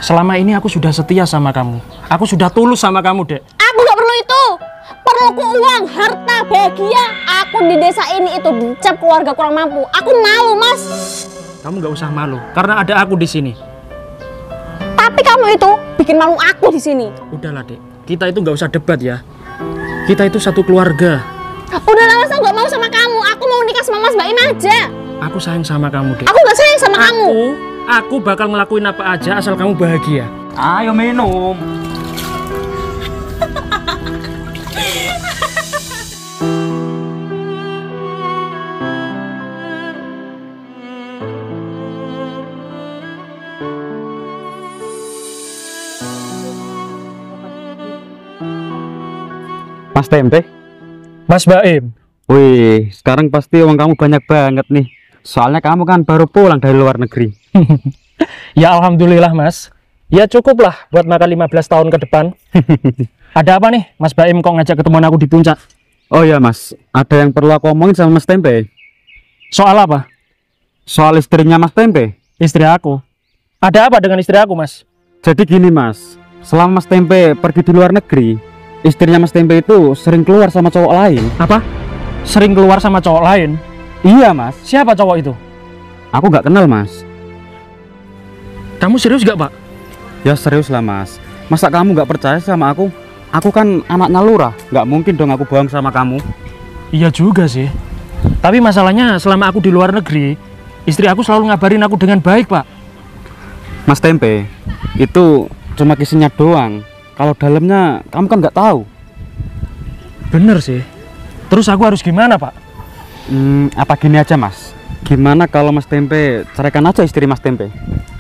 selama ini aku sudah setia sama kamu. Aku sudah tulus sama kamu, Dek. Aku nggak perlu itu. Perluku uang, harta, bahagia. Aku di desa ini itu dicap keluarga kurang mampu. Aku malu, Mas. Kamu nggak usah malu, karena ada aku di sini. Tapi kamu itu bikin malu aku di sini. Udahlah, Dek. Kita itu nggak usah debat ya. Kita itu satu keluarga. Udah lama saya nggak mau sama kamu. Aku mau nikah sama Mas Baim aja. Aku sayang sama kamu, Dek. Aku nggak sayang sama kamu. Aku bakal ngelakuin apa aja asal kamu bahagia. Ayo minum. Mas Tempe, Mas Baim. wih, sekarang pasti uang kamu banyak banget nih. Soalnya kamu kan baru pulang dari luar negeri. Ya alhamdulillah, Mas. Ya cukup lah buat makan 15 tahun ke depan. Ada apa nih, Mas Baim kok ngajak ketemuan aku di puncak? Oh ya Mas, ada yang perlu aku omongin sama Mas Tempe. Soal apa? Soal istrinya Mas Tempe. Istri aku. Ada apa dengan istri aku, Mas? Jadi gini Mas, selama Mas Tempe pergi di luar negeri, istrinya Mas Tempe itu sering keluar sama cowok lain. Apa? Sering keluar sama cowok lain? Iya Mas. Siapa cowok itu? Aku nggak kenal Mas. Kamu serius gak, Pak? Ya serius lah Mas. Masa kamu nggak percaya sama aku? Aku kan anaknya lurah, nggak mungkin dong aku bohong sama kamu. Iya juga sih. Tapi masalahnya selama aku di luar negeri, istri aku selalu ngabarin aku dengan baik, Pak. Mas Tempe, itu cuma kisinya doang. Kalau dalamnya kamu kan nggak tahu. Bener sih. Terus aku harus gimana, Pak? Apa gini aja Mas? Gimana kalau Mas Tempe ceraikan aja istri Mas Tempe?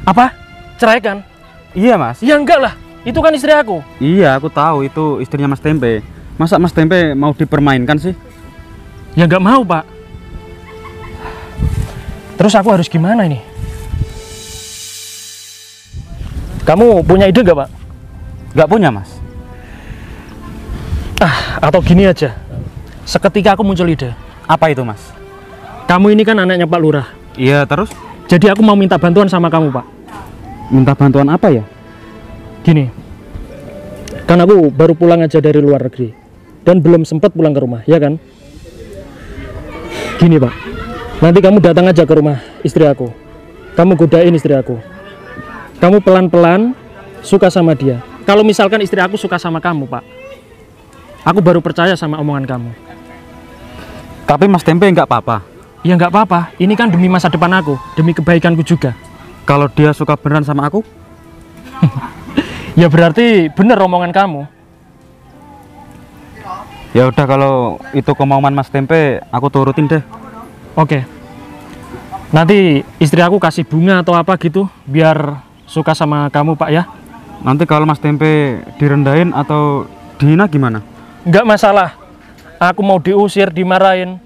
Apa? Ceraikan? Iya Mas. Ya enggak lah. Itu kan istri aku. Iya aku tahu itu istrinya Mas Tempe. Masa Mas Tempe mau dipermainkan sih? Ya enggak mau, Pak. Terus aku harus gimana ini? Kamu punya ide nggak, Pak? Nggak punya Mas. Atau gini aja. Seketika aku muncul ide. Apa itu Mas? Kamu ini kan anaknya Pak Lurah. Iya terus? Jadi aku mau minta bantuan sama kamu, Pak. Minta bantuan apa ya? Gini. Kan aku baru pulang aja dari luar negeri. Dan belum sempat pulang ke rumah, ya kan? Gini, Pak. Nanti kamu datang aja ke rumah istri aku. Kamu godain istri aku. Kamu pelan-pelan suka sama dia. Kalau misalkan istri aku suka sama kamu, Pak, aku baru percaya sama omongan kamu. Tapi Mas Tempe nggak apa-apa. Ya nggak apa-apa, ini kan demi masa depan aku, demi kebaikanku juga. Kalau dia suka beneran sama aku? Ya berarti bener omongan kamu. Ya udah kalau itu kemauan Mas Tempe, aku turutin deh. Oke. Nanti istri aku kasih bunga atau apa gitu, biar suka sama kamu, Pak ya. Nanti kalau Mas Tempe direndahin atau dihina gimana? Nggak masalah. Aku mau diusir, dimarahin.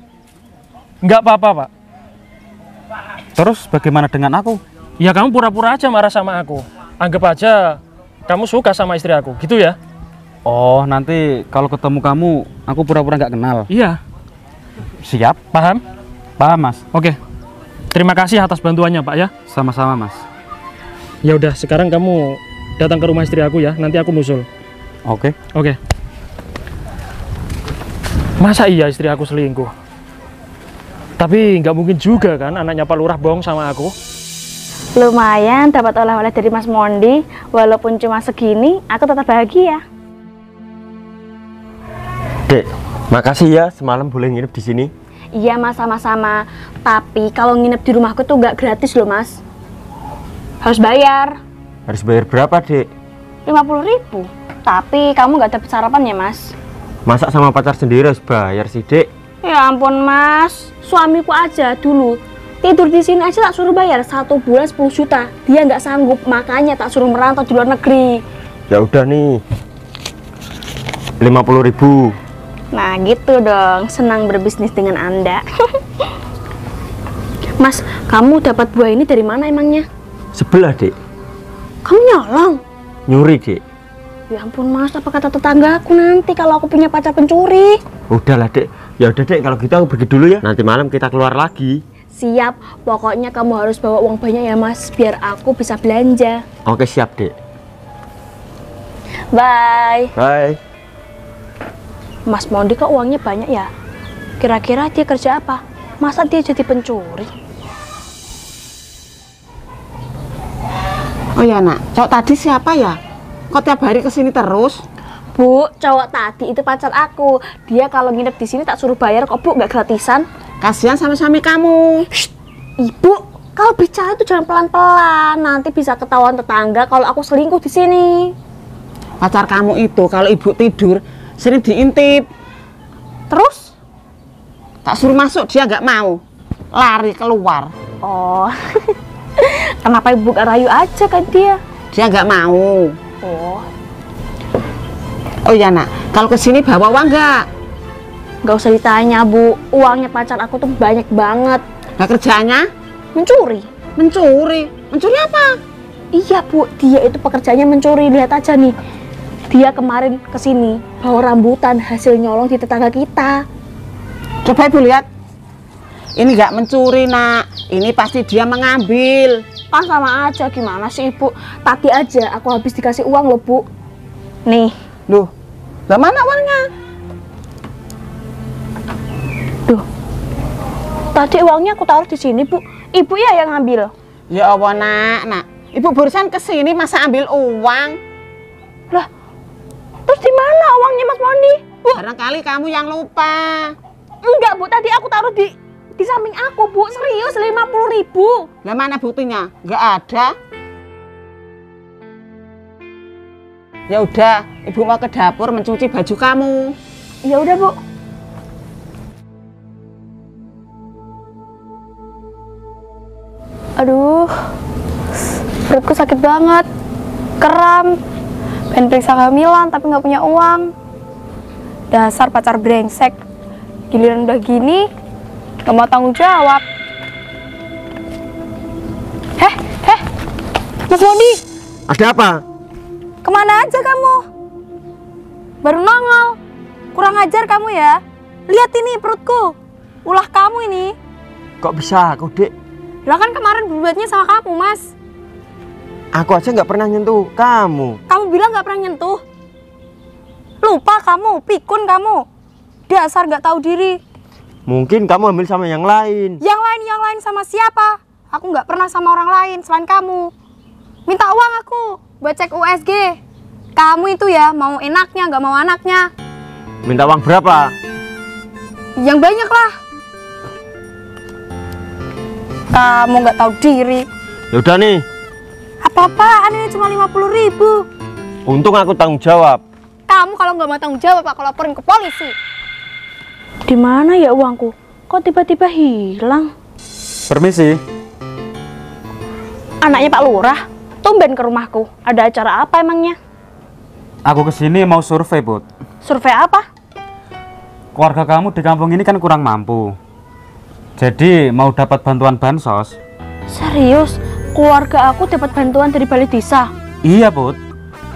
Nggak apa-apa, Pak. Terus bagaimana dengan aku? Ya kamu pura-pura aja marah sama aku. Anggap aja kamu suka sama istri aku, gitu ya. Oh, nanti kalau ketemu kamu, aku pura-pura nggak kenal. Iya. Siap? Paham? Paham, Mas. Oke. Terima kasih atas bantuannya, Pak ya. Sama-sama, Mas. Ya udah, sekarang kamu datang ke rumah istri aku ya. Nanti aku nyusul. Oke. Oke. Masa iya istri aku selingkuh? Tapi nggak mungkin juga kan anaknya Pak Lurah bohong sama aku. Lumayan dapat oleh-oleh dari Mas Mondi. Walaupun cuma segini, aku tetap bahagia. Dek, makasih ya semalam boleh nginep di sini. Iya Mas, sama-sama. Tapi kalau nginep di rumahku tuh nggak gratis loh Mas. Harus bayar. Harus bayar berapa, Dek? 50.000. Tapi kamu nggak dapat sarapan ya Mas? Masa sama pacar sendiri harus bayar sih, Dek? Ya ampun Mas, suamiku aja dulu tidur di sini aja tak suruh bayar 1 bulan 10 juta. Dia nggak sanggup, makanya tak suruh merantau di luar negeri. Ya udah nih, 50.000. Nah gitu dong, senang berbisnis dengan Anda. Mas, kamu dapat buah ini dari mana emangnya? Sebelah, Dek. Kamu nyolong? Nyuri, Dek. Ya ampun Mas, apa kata tetanggaku nanti kalau aku punya pacar pencuri? Udahlah, Dek. Ya udah, Dek, kalau gitu aku pergi dulu ya. Nanti malam kita keluar lagi. Siap, pokoknya kamu harus bawa uang banyak ya Mas, biar aku bisa belanja. Oke, siap, Dek. Bye. Bye. Mas Mondi kok uangnya banyak ya? Kira-kira dia kerja apa? Masa dia jadi pencuri? Oh ya nak, cowok tadi siapa ya? Kok tiap hari kesini terus? Bu, cowok tadi itu pacar aku. Dia kalau nginep di sini tak suruh bayar kok Bu, nggak gratisan. Kasihan sama suami kamu. Ibu, kalau bicara itu jangan pelan-pelan. Nanti bisa ketahuan tetangga kalau aku selingkuh di sini. Pacar kamu itu kalau ibu tidur sering diintip. Terus? Tak suruh masuk dia nggak mau, lari keluar. Oh, kenapa ibu gak rayu aja kan dia? Dia nggak mau. Oh, Oh ya nak, kalau kesini bawa uang nggak? gak usah ditanya Bu. Uangnya pacar aku tuh banyak banget. Nah kerjanya Mencuri. mencuri. Mencuri apa? Iya Bu, dia itu pekerjaannya mencuri. Lihat aja nih, dia kemarin kesini bawa rambutan hasil nyolong di tetangga kita. Coba ibu lihat. Ini nggak mencuri nak, ini pasti dia mengambil. Kan sama aja, gimana sih Ibu? Tadi aja aku habis dikasih uang loh Bu. Nih, Loh, lah mana uangnya? tuh. Tadi uangnya aku taruh di sini Bu. Ibu ya yang ngambil. Ya Allah nak. Ibu barusan kesini masa ambil uang? Lah, terus di mana uangnya Mas Mondi? Bu, Barangkali kamu yang lupa. enggak Bu, tadi aku taruh di samping aku Bu. Serius 50.000. Lah mana buktinya? Nggak ada. Ya udah, ibu mau ke dapur mencuci baju kamu. Ya udah Bu. Aduh, perutku sakit banget, kram, pengen periksa kehamilan tapi nggak punya uang. Dasar pacar brengsek, giliran udah gini, nggak mau tanggung jawab. Mas Mondi, Ada apa? kemana aja kamu? Baru nongol, kurang ajar kamu ya. Lihat ini perutku, ulah kamu ini. Kok bisa aku, Dek? Lah kan kemarin berbuatnya sama kamu, Mas. Aku aja nggak pernah nyentuh kamu. Kamu bilang nggak pernah nyentuh. Lupa kamu, pikun kamu. Dasar nggak tahu diri. Mungkin kamu hamil sama yang lain. Yang lain sama siapa? Aku nggak pernah sama orang lain selain kamu. Minta uang aku buat cek USG. Kamu itu ya mau enaknya nggak mau anaknya. Minta uang berapa? Yang banyak lah. Kamu nggak tahu diri. Ya udah nih, Apa-apaan ini cuma 50.000. untung aku tanggung jawab. Kamu kalau nggak mau tanggung jawab aku laporin ke polisi. Di mana ya uangku? Kok tiba-tiba hilang? Permisi. Anaknya Pak Lurah, tumben ke rumahku. Ada acara apa emangnya? Aku kesini mau survei, Bud. Survei apa? Keluarga kamu di kampung ini kan kurang mampu. Jadi mau dapat bantuan bansos. Serius? Keluarga aku dapat bantuan dari balai desa? Iya, Bud.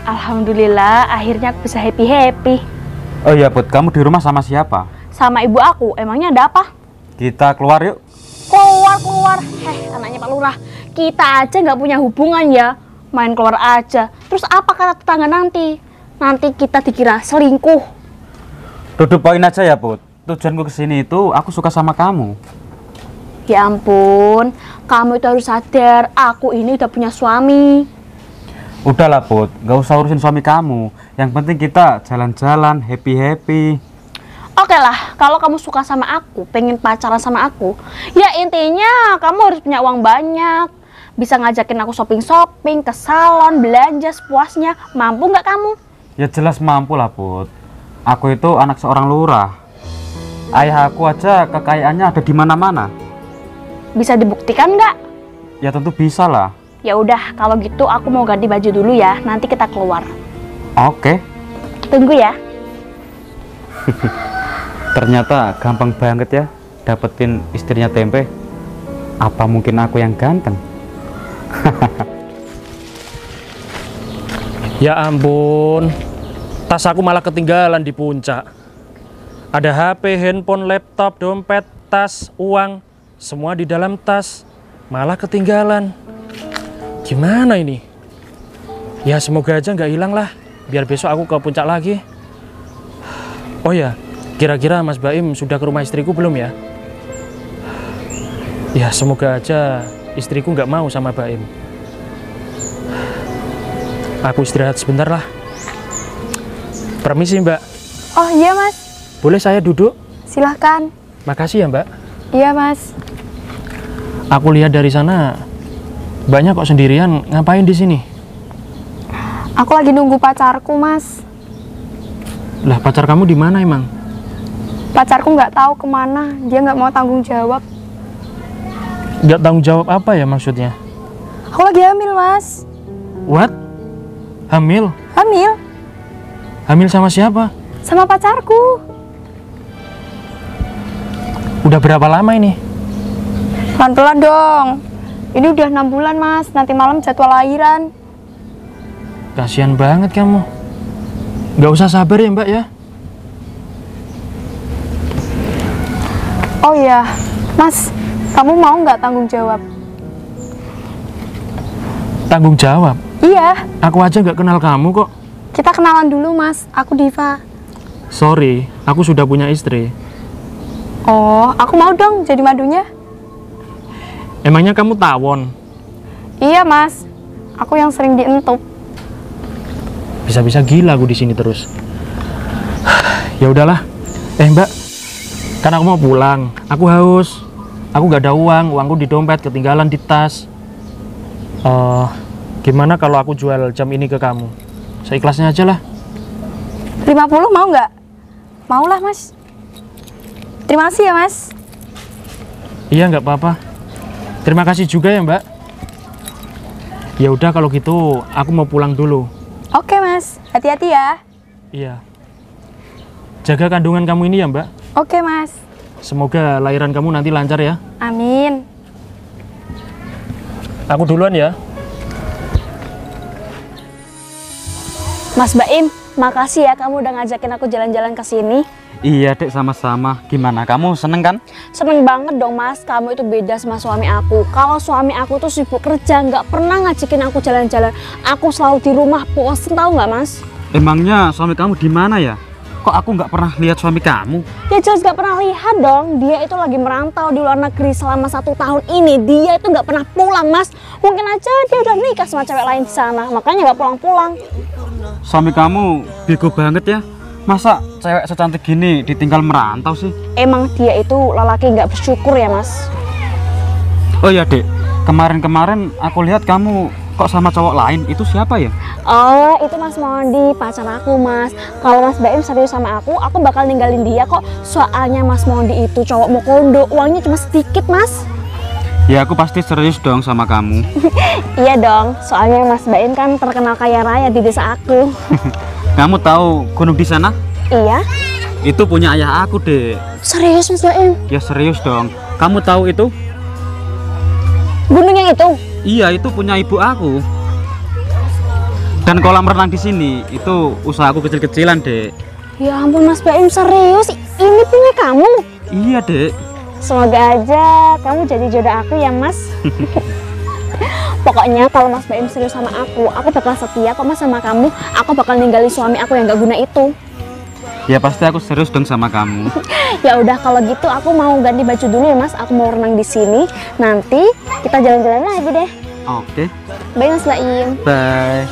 Alhamdulillah, akhirnya aku bisa happy-happy. Oh iya, Bud. Kamu di rumah sama siapa? Sama ibu aku, emangnya ada apa? Kita keluar yuk. Keluar. Anaknya Pak Lurah. Kita aja nggak punya hubungan ya. Main keluar aja. Terus apa kata tetangga nanti? Nanti kita dikira selingkuh. Duduk poin aja ya, Bud. Tujuanku kesini itu aku suka sama kamu. Ya ampun, kamu itu harus sadar, aku ini udah punya suami. Udahlah, Bud. Gak usah urusin suami kamu. Yang penting kita jalan-jalan, happy-happy. Oke lah, kalau kamu suka sama aku, pengen pacaran sama aku, ya intinya kamu harus punya uang banyak. Bisa ngajakin aku shopping-shopping, ke salon, belanja sepuasnya. Mampu nggak kamu? Ya jelas mampu lah, Bud. Aku itu anak seorang lurah. Ayah aku aja kekayaannya ada di mana-mana. Bisa dibuktikan nggak? Ya tentu bisa lah. Ya udah, kalau gitu aku mau ganti baju dulu ya. Nanti kita keluar. Oke. Tunggu ya. Ternyata gampang banget ya dapetin istrinya tempe. Apa mungkin aku yang ganteng? Ya ampun, tas aku malah ketinggalan di puncak. Ada HP, handphone, laptop, dompet, tas, uang, semua di dalam tas. Malah ketinggalan. Gimana ini? Ya semoga aja nggak hilang lah. biar besok aku ke puncak lagi. Oh ya, kira-kira Mas Baim sudah ke rumah istriku belum ya? Ya, semoga aja istriku nggak mau sama Baim. Aku istirahat sebentar lah. Permisi, Mbak. Oh iya Mas, Boleh saya duduk? silahkan. Makasih ya, Mbak. Iya Mas. Aku lihat dari sana banyak kok sendirian. Ngapain di sini? Aku lagi nunggu pacarku Mas. Lah, pacar kamu di mana emang? Pacarku nggak tahu kemana, dia nggak mau tanggung jawab. Nggak tanggung jawab apa ya maksudnya? Aku lagi hamil Mas. What? Hamil? Hamil? Hamil sama siapa? Sama pacarku. Udah berapa lama ini? Pelan-pelan dong. Ini udah 6 bulan Mas, nanti malam jadwal lahiran. Kasihan banget kamu. Nggak usah sabar ya, Mbak ya. Oh iya, Mas, kamu mau nggak tanggung jawab? Tanggung jawab? Iya, Aku aja nggak kenal kamu kok. kita kenalan dulu Mas, aku Diva. Sorry, aku sudah punya istri. Oh, aku mau dong jadi madunya. Emangnya kamu tawon? Iya Mas, aku yang sering dientup. Bisa-bisa gila aku di sini terus. Ya udahlah. Mbak, kan aku mau pulang. Aku haus. Aku nggak ada uang. Uangku di dompet, ketinggalan di tas. Gimana kalau aku jual jam ini ke kamu? Seikhlasnya aja lah. 50 mau nggak? Mau lah Mas. Terima kasih ya Mas. Iya, nggak apa-apa. Terima kasih juga ya, Mbak. Ya udah kalau gitu, aku mau pulang dulu. Oke Mas, hati-hati ya. Iya. Jaga kandungan kamu ini ya, Mbak. Oke Mas. Semoga lahiran kamu nanti lancar ya. Amin. Aku duluan ya. Mas Baim, makasih ya kamu udah ngajakin aku jalan-jalan ke sini. Iya dek, sama-sama. Gimana, kamu seneng kan? Seneng banget dong Mas, kamu itu beda sama suami aku. Kalau suami aku tuh sibuk kerja, nggak pernah ngajakin aku jalan-jalan. Aku selalu di rumah bosen, tahu nggak Mas? Emangnya suami kamu di mana ya? Kok aku nggak pernah lihat suami kamu? Ya jelas nggak pernah lihat dong, dia itu lagi merantau di luar negeri selama 1 tahun ini. Dia itu nggak pernah pulang Mas. Mungkin aja dia udah nikah sama cewek lain di sana, makanya nggak pulang-pulang. Suami kamu bego banget ya. Masa cewek secantik gini ditinggal merantau sih? Emang dia itu lelaki nggak bersyukur ya Mas? Oh ya dek, kemarin-kemarin aku lihat kamu kok sama cowok lain. Itu siapa ya? Oh, itu Mas Mondi, pacar aku Mas. Kalau Mas Baim serius sama aku bakal ninggalin dia kok. Soalnya Mas Mondi itu cowok mau kondo, uangnya cuma sedikit Mas. Ya aku pasti serius dong sama kamu. Iya dong, soalnya Mas Baim kan terkenal kaya raya di desa aku. Kamu tahu gunung di sana? Iya? Itu punya ayah aku dek. Serius Mas Baim? Ya serius dong. Kamu tahu itu? Gunung yang itu? Iya, itu punya ibu aku. Dan kolam renang di sini itu usahaku kecil-kecilan dek. Ya ampun Mas Baim, serius? Ini punya kamu? Iya dek. Semoga aja kamu jadi jodoh aku ya Mas. Pokoknya kalau Mas Baim serius sama aku bakal setia kok Mas sama kamu. Aku bakal ninggalin suami aku yang gak guna itu. Ya pasti aku serius dong sama kamu. Ya udah kalau gitu aku mau ganti baju dulu ya Mas. Aku mau renang di sini. Nanti kita jalan-jalan lagi deh. Oke. Bye Mas Baim. Bye.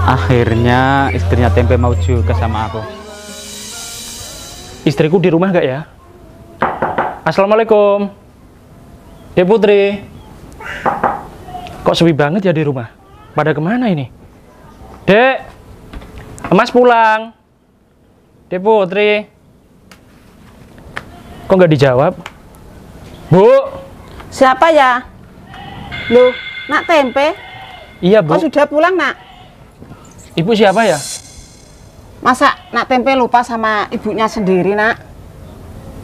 Akhirnya istrinya Tempe mau juga sama aku. Istriku di rumah nggak ya? Assalamualaikum. Dek Putri. Kok sepi banget ya di rumah? Pada kemana ini? Dek, Mas pulang. Dek Putri. Kok nggak dijawab? Bu. Siapa ya? Loh, Nak Tempe? Iya, Bu. Kok sudah pulang, Nak? Ibu siapa ya? Masa Nak Tempe lupa sama ibunya sendiri, Nak?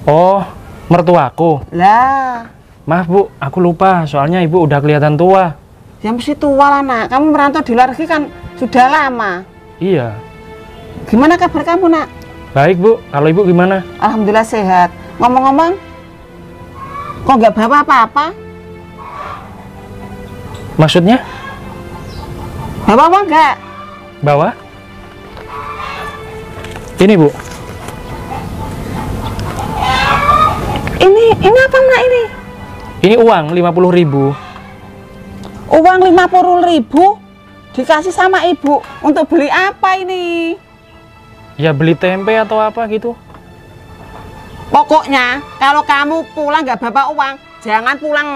Oh, mertuaku. Lah, Maaf, Bu, aku lupa. Soalnya Ibu udah kelihatan tua. ya mesti tua lah, Nak. Kamu merantau di luar negeri kan sudah lama. Iya. Gimana kabar kamu, Nak? Baik, Bu. Kalau Ibu gimana? Alhamdulillah sehat. Ngomong-ngomong, kok nggak bawa apa-apa? Maksudnya? Bawa uang enggak? Bawa. Ini, Bu. Ini apa nak ini? Ini uang 50.000. Uang 50.000 dikasih sama ibu untuk beli apa ini? Ya beli tempe atau apa gitu. Pokoknya kalau kamu pulang nggak bawa uang, jangan pulang.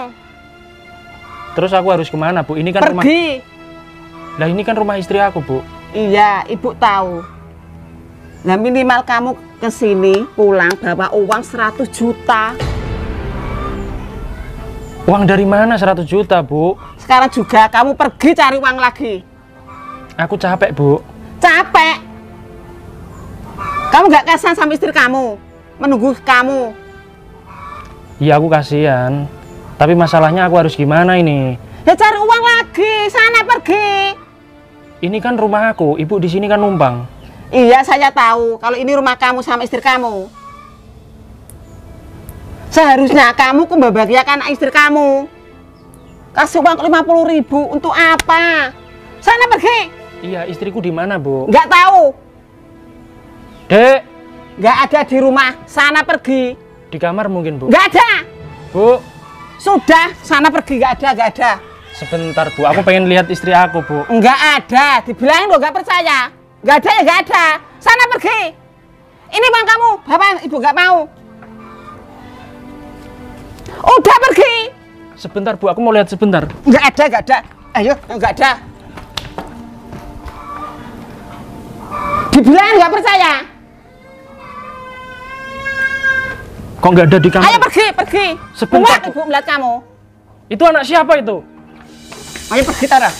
Terus aku harus kemana, Bu? Ini kan rumah. Pergi. Lah ini kan rumah istri aku, Bu. Iya, ibu tahu. Nah minimal kamu kesini pulang bawa uang 100 juta. Uang dari mana 100 juta, Bu? Sekarang juga kamu pergi cari uang lagi. Aku capek, Bu. Capek. Kamu nggak kasihan sama istri kamu, menunggu kamu. Iya, aku kasihan. Tapi masalahnya aku harus gimana ini? Ya cari uang lagi, sana pergi. Ini kan rumah aku, Ibu di sini kan numpang. Iya, saya tahu kalau ini rumah kamu sama istri kamu. Seharusnya kamu membahagiakan istri kamu. Kasih uang 50.000 untuk apa? Sana pergi. Iya, istriku di mana, Bu? Nggak tahu. Dek, Nggak ada di rumah. Sana pergi. di kamar mungkin, Bu. Nggak ada. Bu, Sudah, sana pergi. Nggak ada, nggak ada. sebentar, Bu. Aku pengen lihat istri aku, Bu. Nggak ada. Dibilangin lo nggak percaya. Nggak ada ya nggak ada. Sana pergi. Ini uang kamu. Bapak, ibu nggak mau. Udah pergi. Sebentar, Bu. Aku mau lihat sebentar. Nggak ada, nggak ada. Ayo, nggak ada. Dibilangin nggak percaya. Kok nggak ada di kamar? Ayo pergi, pergi. Sebentar, Muak ibu melihat kamu. Itu anak siapa itu? Ayo pergi, Tara.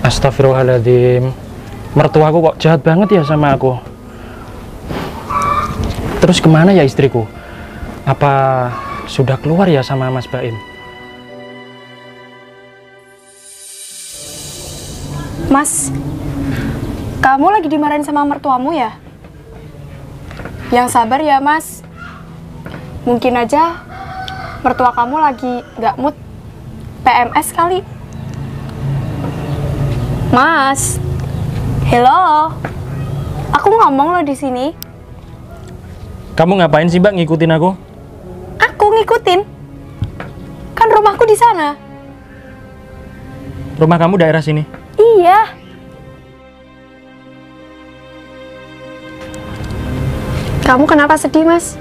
Astagfirullahaladzim. Mertuaku kok jahat banget ya sama aku. Terus kemana ya istriku? Apa sudah keluar ya sama Mas Baim? Mas, kamu lagi dimarahin sama mertuamu ya? Yang sabar ya, Mas. Mungkin aja mertua kamu lagi nggak mood PMS kali. Mas, hello. Aku ngomong loh di sini. Kamu ngapain sih, Mbak, ngikutin aku? Aku ngikutin. Kan rumahku di sana. Rumah kamu daerah sini? Iya. Kamu kenapa sedih, Mas?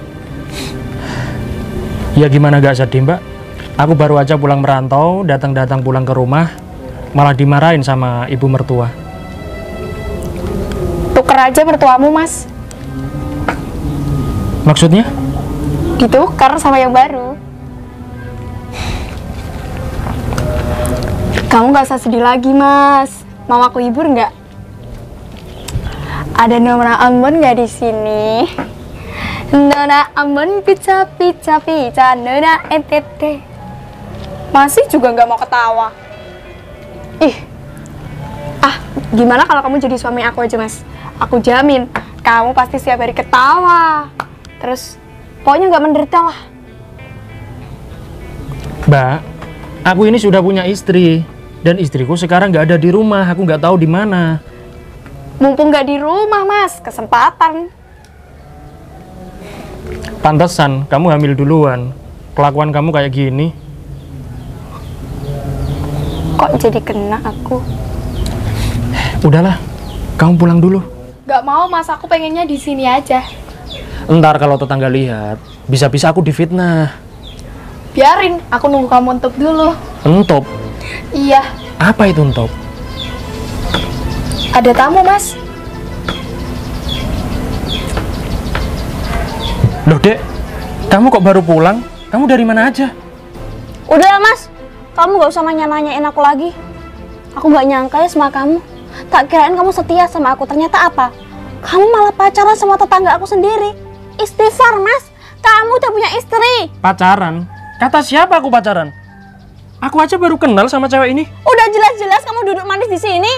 Ya gimana gak sedih, Mbak? Aku baru aja pulang merantau, datang-datang pulang ke rumah, malah dimarahin sama ibu mertua. Tuker aja mertuamu, Mas. Maksudnya? Ditukar sama yang baru. Kamu gak usah sedih lagi, Mas. Mamaku hibur nggak? Ada Nona Ambon nggak di sini? Nona Ambon pica pica pica Nona NTT. Masih juga nggak mau ketawa. Ih. Gimana kalau kamu jadi suami aku aja, Mas? Aku jamin kamu pasti setiap hari ketawa. Terus pokoknya nggak menderita lah. Mbak, aku ini sudah punya istri. Dan istriku sekarang nggak ada di rumah, aku nggak tahu di mana. Mumpung nggak di rumah, Mas, kesempatan. Pantesan kamu hamil duluan. Kelakuan kamu kayak gini. Kok jadi kena aku? Udahlah, kamu pulang dulu. Nggak mau, Mas, aku pengennya di sini aja. Ntar kalau tetangga lihat, bisa-bisa aku difitnah. Biarin, aku nunggu kamu untuk dulu. Entop? Iya, Apa itu entop? ada tamu, Mas. Loh, Dek, kamu kok baru pulang? Kamu dari mana aja? Udah Mas, kamu gak usah nanya-nanyain aku lagi. Aku gak nyangka ya sama kamu. Tak kirain kamu setia sama aku, ternyata apa? Kamu malah pacaran sama tetangga aku sendiri. Istighfar Mas, kamu udah punya istri. Pacaran? Kata siapa aku pacaran? Aku aja baru kenal sama cewek ini. Udah jelas-jelas kamu duduk manis di sini,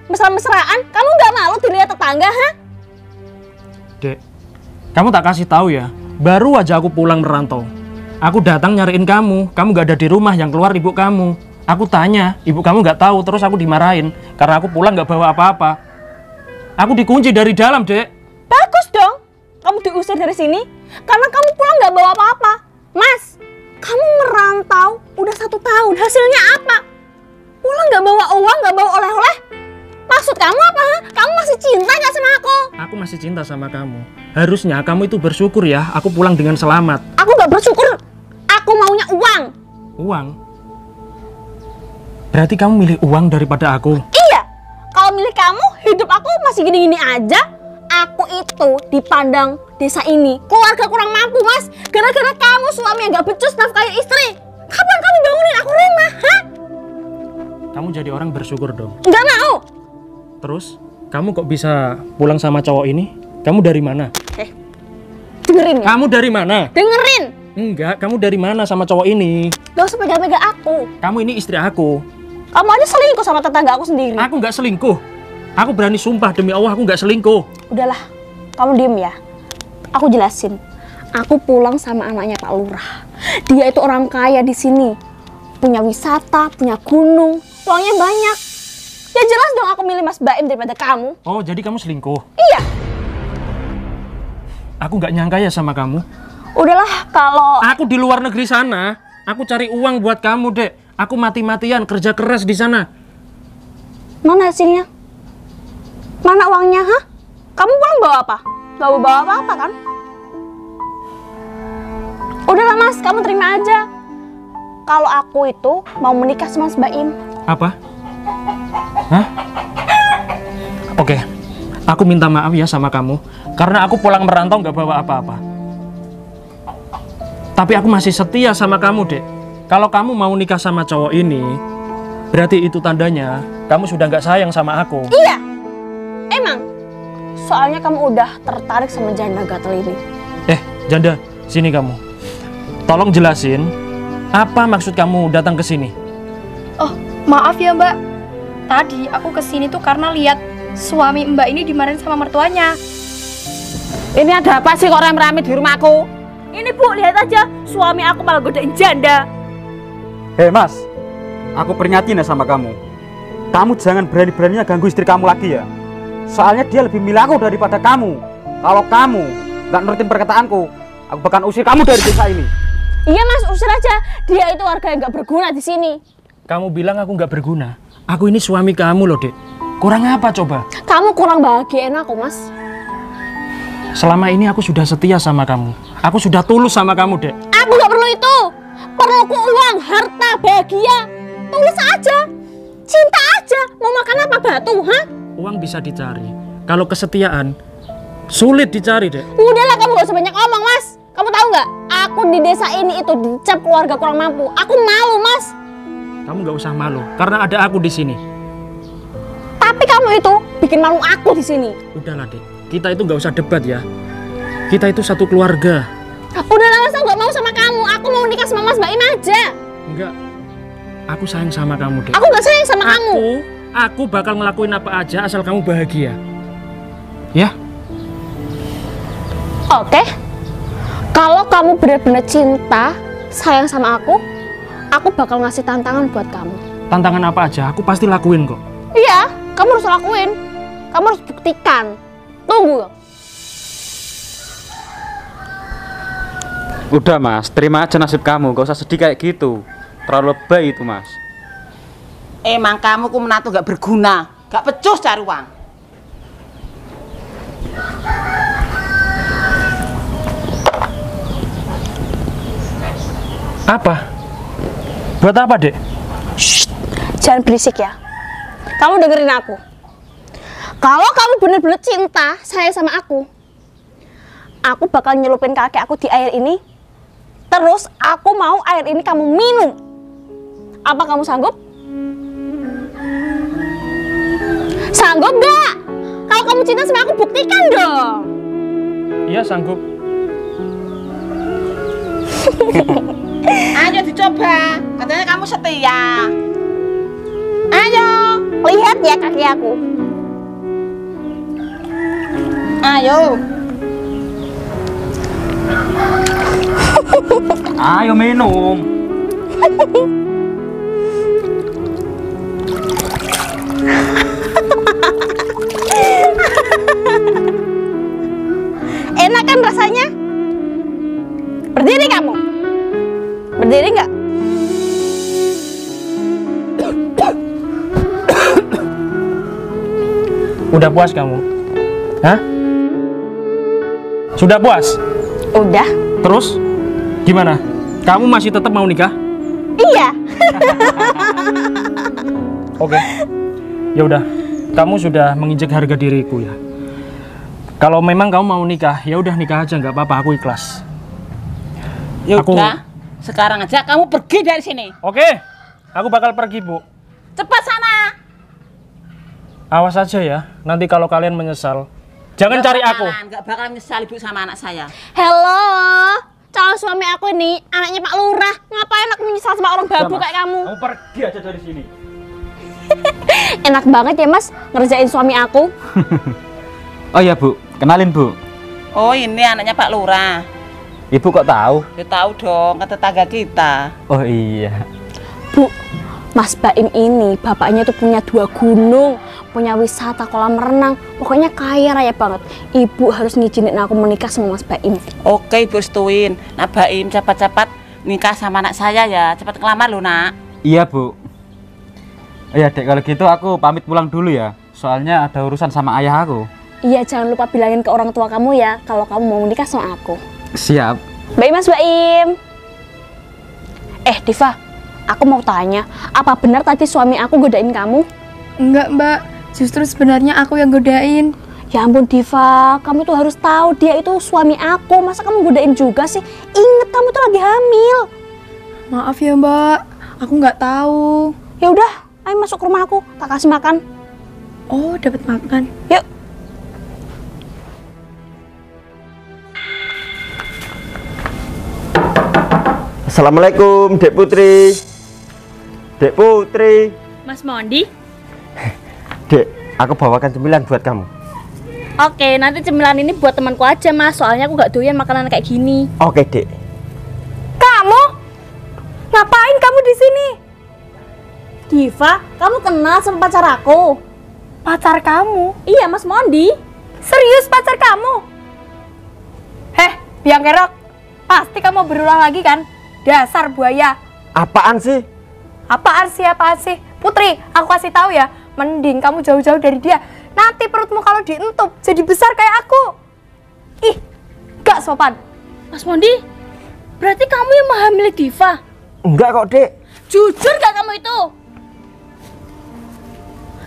mesra-mesraan. Kamu gak malu dilihat tetangga, ha? Dek, kamu tak kasih tahu ya. Baru aja aku pulang merantau. Aku datang nyariin kamu gak ada di rumah, yang keluar ibu kamu. Aku tanya, ibu kamu gak tahu, terus aku dimarahin karena aku pulang gak bawa apa-apa. Aku dikunci dari dalam, Dek. Bagus dong, kamu diusir dari sini karena kamu pulang nggak bawa apa-apa. Mas, kamu merantau udah 1 tahun, hasilnya apa? Pulang nggak bawa uang, nggak bawa oleh-oleh. Maksud kamu apa? Ha? Kamu masih cinta nggak sama aku? Aku masih cinta sama kamu. Harusnya kamu itu bersyukur ya, aku pulang dengan selamat. Aku nggak bersyukur, aku maunya uang. Uang? Berarti kamu milih uang daripada aku? Iya, kalau milih kamu, hidup aku masih gini-gini aja. Aku itu dipandang desa ini keluarga kurang mampu, Mas. Gara-gara kamu suami yang gak becus nafkahi istri. Kapan kamu bangunin aku rumah, ha? Kamu jadi orang bersyukur dong. Nggak mau. Terus, kamu kok bisa pulang sama cowok ini? Kamu dari mana? Dengerin ya. Kamu dari mana? Dengerin. Enggak, kamu dari mana sama cowok ini? Gak usah pegang-pegang aku. Kamu ini istri aku. Kamu aja selingkuh sama tetangga aku sendiri. Aku nggak selingkuh. Aku berani sumpah demi Allah aku nggak selingkuh. Udahlah, kamu diem ya. Aku jelasin. Aku pulang sama anaknya Pak Lurah. Dia itu orang kaya di sini. Punya wisata, punya gunung, uangnya banyak. Ya jelas dong aku milih Mas Baim daripada kamu. Oh, jadi kamu selingkuh? Iya. Aku nggak nyangka ya sama kamu. Udahlah, kalau Aku di luar negeri sana, aku cari uang buat kamu, Dek. Aku mati-matian kerja keras di sana. mana hasilnya? Mana uangnya, ha? Kamu pulang bawa apa? Gak bawa apa-apa kan? Udahlah Mas, kamu terima aja. Kalau aku itu mau menikah sama Mas Baim. Apa? Hah? Oke, aku minta maaf ya sama kamu karena aku pulang merantau nggak bawa apa-apa. Tapi aku masih setia sama kamu, Dek. Kalau kamu mau nikah sama cowok ini, berarti itu tandanya kamu sudah nggak sayang sama aku. Iya, emang. Soalnya kamu udah tertarik sama janda gatel ini. Janda, sini kamu. Tolong jelasin, apa maksud kamu datang ke sini? Oh, maaf ya Mbak. Tadi aku kesini tuh karena lihat suami Mbak ini dimarahin sama mertuanya. Ini ada apa sih kok rame-rame di rumahku? Ini Bu, lihat aja, suami aku malah godain janda. Hei Mas, aku peringatin ya sama kamu. Kamu jangan berani-beraninya ganggu istri kamu lagi ya. Soalnya dia lebih milih aku daripada kamu. Kalau kamu nggak nurutin perkataanku, aku bakal usir kamu dari desa ini. Iya Mas, usir aja. Dia itu warga yang nggak berguna di sini. Kamu bilang aku nggak berguna. Aku ini suami kamu loh, Dek. Kurang apa coba? Kamu kurang bahagiain aku, Mas. Selama ini aku sudah setia sama kamu. Aku sudah tulus sama kamu, Dek. Aku nggak perlu itu. Perluku uang, harta, bahagia. Tulus aja. Cinta aja. Mau makan apa batu, ha? Uang bisa dicari. Kalau kesetiaan, sulit dicari, Dek. Udahlah, kamu gak usah banyak ngomong, Mas. Kamu tahu nggak? Aku di desa ini itu dicap keluarga kurang mampu. Aku malu, Mas. Kamu nggak usah malu, karena ada aku di sini. Tapi kamu itu bikin malu aku di sini. Udahlah, Dek. Kita itu nggak usah debat ya. Kita itu satu keluarga. Udahlah, Mas. Aku nggak mau sama kamu. Aku mau nikah sama Mas Baim aja. Enggak. Aku sayang sama kamu, Dek. Aku nggak sayang sama kamu. Aku bakal ngelakuin apa aja asal kamu bahagia. Ya? Oke. Kalau kamu benar-benar cinta, sayang sama aku bakal ngasih tantangan buat kamu. Tantangan apa aja, aku pasti lakuin kok. Iya, kamu harus lakuin. Kamu harus buktikan. Tunggu. Udah Mas, terima aja nasib kamu. Gak usah sedih kayak gitu. Terlalu lebay itu Mas. Emang kamu ku menantu gak berguna, gak pecus cari uang. Apa? Buat apa, Dek? Shh, jangan berisik ya. Kamu dengerin aku. Kalau kamu benar-benar cinta saya sama aku bakal nyelupin kaki aku di air ini. Terus aku mau air ini kamu minum. Apa kamu sanggup? Sanggup gak? Kalau kamu cinta sama aku, buktikan dong. Iya, sanggup. Ayo dicoba, katanya kamu setia. Ayo, Lihat ya kaki aku. ayo. Ayo minum. Enak kan rasanya? Berdiri kamu. Berdiri nggak? Udah puas kamu? Hah? Sudah puas? Udah. Terus gimana? Kamu masih tetap mau nikah? Iya. Oke. Ya udah, kamu sudah menginjak harga diriku ya. Kalau memang kamu mau nikah, ya udah nikah aja, nggak apa-apa, aku ikhlas. Ya Aku- udah, sekarang aja kamu pergi dari sini. Oke, aku bakal pergi, Bu. Cepat sana. Awas aja ya, nanti kalau kalian menyesal, jangan cari aku. Nggak bakal nyesal ibu sama anak saya. Hello. Calon suami aku ini anaknya Pak Lurah. Ngapain aku menyesal sama orang babu kayak kamu? Kamu pergi aja dari sini. Enak banget ya Mas ngerjain suami aku. Oh iya Bu, kenalin Bu. Oh ini anaknya Pak Lurah. Ibu kok tahu? Ya tahu dong, ke tetangga kita. Oh iya. Bu, Mas Baim ini bapaknya tuh punya 2 gunung, punya wisata kolam renang, pokoknya kaya raya banget. Ibu harus ngizinin aku menikah sama Mas Baim. Oke ibu setuin. Nah Baim cepat-cepat nikah sama anak saya ya. Cepat kelamar lo nak. Iya Bu. Iya Dek, kalau gitu aku pamit pulang dulu ya. Soalnya ada urusan sama ayah aku. Iya, jangan lupa bilangin ke orang tua kamu ya kalau kamu mau menikah sama aku. Siap. Baik Mas Baim. Diva, aku mau tanya, apa benar tadi suami aku godain kamu? Enggak, Mbak. Justru sebenarnya aku yang godain. Ya ampun Diva, kamu tuh harus tahu dia itu suami aku. Masa kamu godain juga sih? Ingat kamu tuh lagi hamil. Maaf ya, Mbak. Aku nggak tahu. Ya udah, ayo masuk ke rumah aku, tak kasih makan. Oh, dapat makan. Yuk. Assalamualaikum, Dek Putri. Dek Putri. Mas Mondi. Dek, aku bawakan cemilan buat kamu. Oke, nanti cemilan ini buat temanku aja Mas, soalnya aku gak doyan makanan kayak gini. Oke, Dek. Kamu? Ngapain kamu di sini? Diva, kamu kenal sama pacar aku? Pacar kamu? Iya, Mas Mondi. Serius pacar kamu? Biang kerok. Pasti kamu berulang lagi kan? Dasar buaya. Apaan sih? Apaan sih? Putri, aku kasih tahu ya. Mending kamu jauh-jauh dari dia. Nanti perutmu kalau dientup jadi besar kayak aku. Ih, gak sopan. Mas Mondi, berarti kamu yang menghamili Diva? Enggak kok, Dek. Jujur gak kamu itu?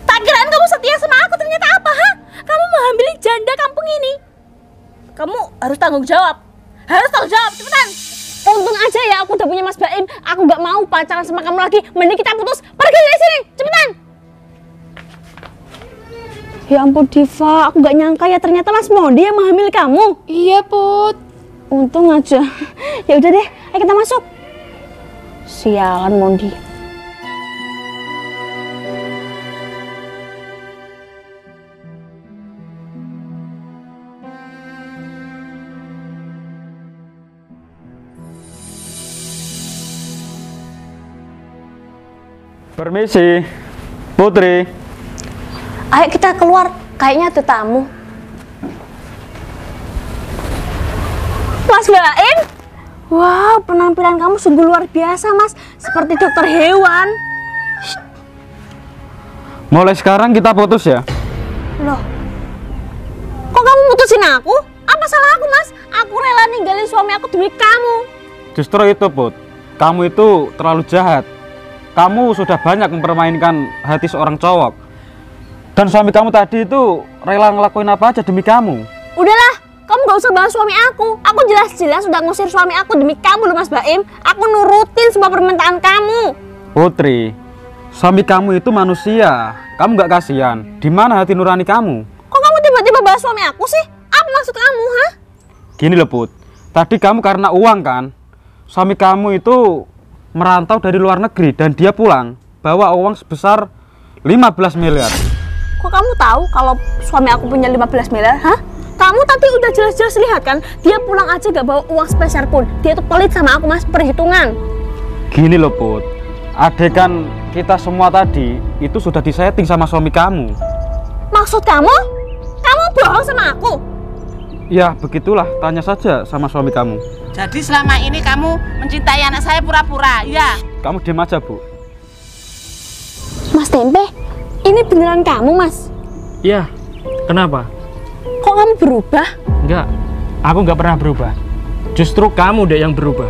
Tak kirain kamu setia sama aku, ternyata apa, ha? Kamu menghamili janda kampung ini. Kamu harus tanggung jawab. Harus tanggung jawab, cepetan. Untung aja ya aku udah punya Mas Baim. Aku gak mau pacaran sama kamu lagi. Mending kita putus. Pergi dari sini, cepetan. Ya ampun Diva, aku gak nyangka ya ternyata Mas Mondi yang menghamili kamu. Iya, Put. Untung aja. Ya udah deh, ayo kita masuk. Sialan Mondi. Permisi, Putri. Ayo kita keluar, kayaknya ada tamu. Mas Baim? Wow, penampilan kamu sungguh luar biasa, Mas. Seperti dokter hewan. Mulai sekarang kita putus ya. Loh, kok kamu mutusin aku? Apa salah aku, Mas? Aku rela ninggalin suami aku demi kamu. Justru itu, Put. Kamu itu terlalu jahat. Kamu sudah banyak mempermainkan hati seorang cowok. Dan suami kamu tadi itu rela ngelakuin apa aja demi kamu. Udahlah, kamu gak usah bahas suami aku. Aku jelas-jelas sudah ngusir suami aku demi kamu loh Mas Baim. Aku nurutin semua permintaan kamu. Putri, suami kamu itu manusia. Kamu gak kasihan? Di mana hati nurani kamu? Kok kamu tiba-tiba bahas suami aku sih? Apa maksud kamu, ha? Gini loh, Put. Tadi kamu karena uang kan? Suami kamu itu merantau dari luar negeri dan dia pulang bawa uang sebesar 15 miliar. Kok kamu tahu kalau suami aku punya 15 miliar, ha? Kamu tadi udah jelas-jelas lihat kan, dia pulang aja gak bawa uang sepeser pun. Dia tuh pelit sama aku Mas, perhitungan. Gini loh Put, adegan kita semua tadi itu sudah disetting sama suami kamu. Maksud kamu? Kamu bohong sama aku? Ya begitulah, tanya saja sama suami kamu. Jadi selama ini kamu mencintai anak saya pura-pura, ya? Kamu diam aja Bu. Mas Tempe, ini beneran kamu Mas? Iya, kenapa? Kok kamu berubah? Enggak, aku nggak pernah berubah. Justru kamu deh yang berubah.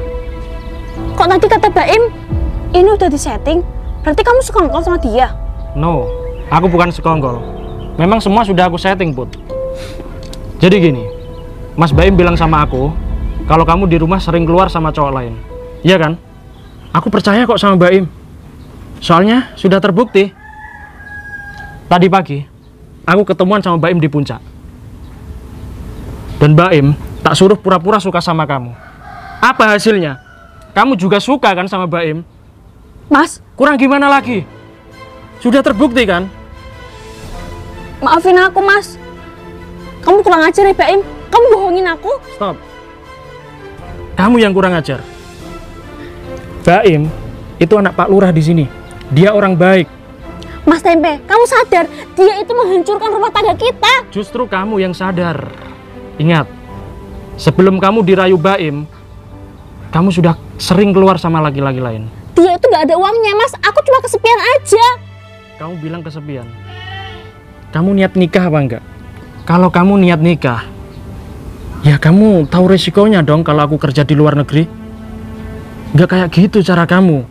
Kok tadi kata Baim, ini udah disetting? Berarti kamu sekongkol sama dia? No, aku bukan sekongkol. Memang semua sudah aku setting, Put. Jadi gini, Mas Baim bilang sama aku, kalau kamu di rumah sering keluar sama cowok lain. Iya kan? Aku percaya kok sama Baim. Soalnya sudah terbukti. Tadi pagi, aku ketemuan sama Baim di puncak. Dan Baim tak suruh pura-pura suka sama kamu. Apa hasilnya? Kamu juga suka kan sama Baim? Mas, Kurang gimana lagi? Sudah terbukti kan? maafin aku Mas. Kamu kurang ajar ya Baim. Kamu bohongin aku. Stop. Kamu yang kurang ajar. Baim itu anak Pak Lurah di sini. Dia orang baik. Mas Tempe, kamu sadar dia itu menghancurkan rumah tangga kita. Justru kamu yang sadar. Ingat, sebelum kamu dirayu Baim, kamu sudah sering keluar sama laki-laki lain. Dia itu gak ada uangnya Mas. Aku cuma kesepian aja. Kamu bilang kesepian. Kamu niat nikah apa enggak? Kalau kamu niat nikah, ya kamu tahu resikonya dong kalau aku kerja di luar negeri. Enggak kayak gitu cara kamu.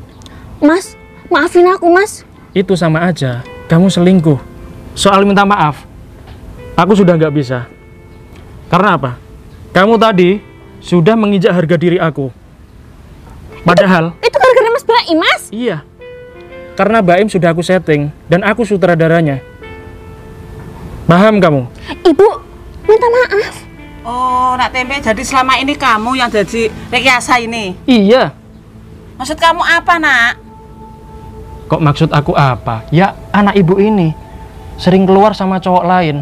Mas, maafin aku Mas. Itu sama aja, kamu selingkuh. Soal minta maaf, aku sudah nggak bisa. Karena apa? Kamu tadi sudah menginjak harga diri aku. Padahal Itu gara-gara Mas Baim Mas. iya, karena Baim sudah aku setting dan aku sutradaranya. Paham kamu? Ibu, minta maaf. Oh, Nak Tempe, jadi selama ini kamu yang jadi rekayasa ini. Iya. Maksud kamu apa, Nak? Kok maksud aku apa? Ya anak ibu ini sering keluar sama cowok lain.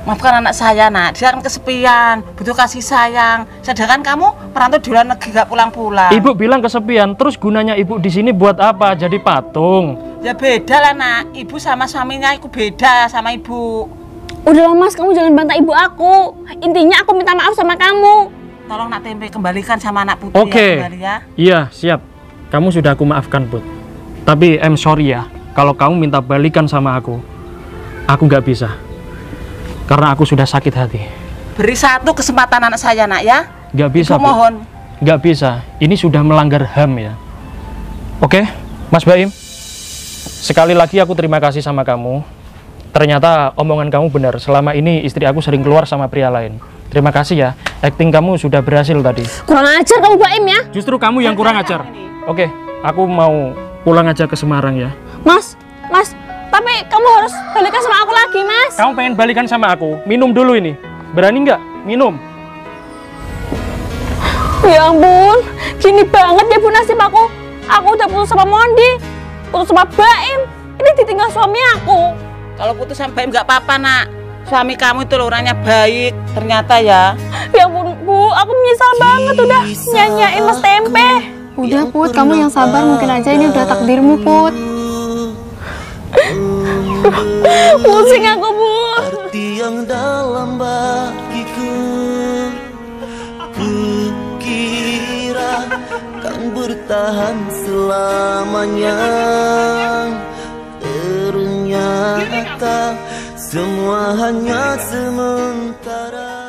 Maafkan anak saya, Nak. Dia kan kesepian, butuh kasih sayang. Sedangkan kamu perantau di luar negeri gak pulang-pulang. Ibu bilang kesepian, terus gunanya ibu di sini buat apa? Jadi patung. Ya beda lah, Nak. Ibu sama suaminya itu beda sama ibu. Udahlah Mas, kamu jangan bantah ibu aku. Intinya aku minta maaf sama kamu. Tolong Nak Tempe kembalikan sama anak putri Oke. ya, kembali ya. Iya, siap. Kamu sudah aku maafkan, Put. Tapi I'm sorry ya, kalau kamu minta balikan sama aku nggak bisa. Karena aku sudah sakit hati. Beri satu kesempatan anak saya, Nak ya. Nggak bisa, Ibu Put. mohon. Nggak bisa. Ini sudah melanggar HAM ya. Oke, Mas Baim. Sekali lagi aku terima kasih sama kamu. Ternyata omongan kamu benar. Selama ini istri aku sering keluar sama pria lain. Terima kasih ya. Acting kamu sudah berhasil tadi. Kurang ajar kamu Baim ya. Justru kamu yang kurang ajar. Oke, aku mau pulang aja ke Semarang ya. Mas, tapi kamu harus balikan sama aku lagi Mas. Kamu pengen balikan sama aku? Minum dulu ini. Berani nggak? Minum. Ya ampun, gini banget ya Bu nasib aku. Aku udah putus sama Mondi, putus sama Baim. Ini ditinggal suami aku. Kalau putus sama Baim nggak apa-apa, Nak. Suami kamu itu loh orangnya baik, ternyata ya. Ya ampun Bu, aku menyesal banget udah nyanyain Mas Tempe. Udah Put, kamu yang sabar, mungkin aja ini udah takdirmu Put. Pusing aku Bu. Arti yang dalam bagiku, kukira kan bertahan selamanya. Ternyata semua hanya sementara.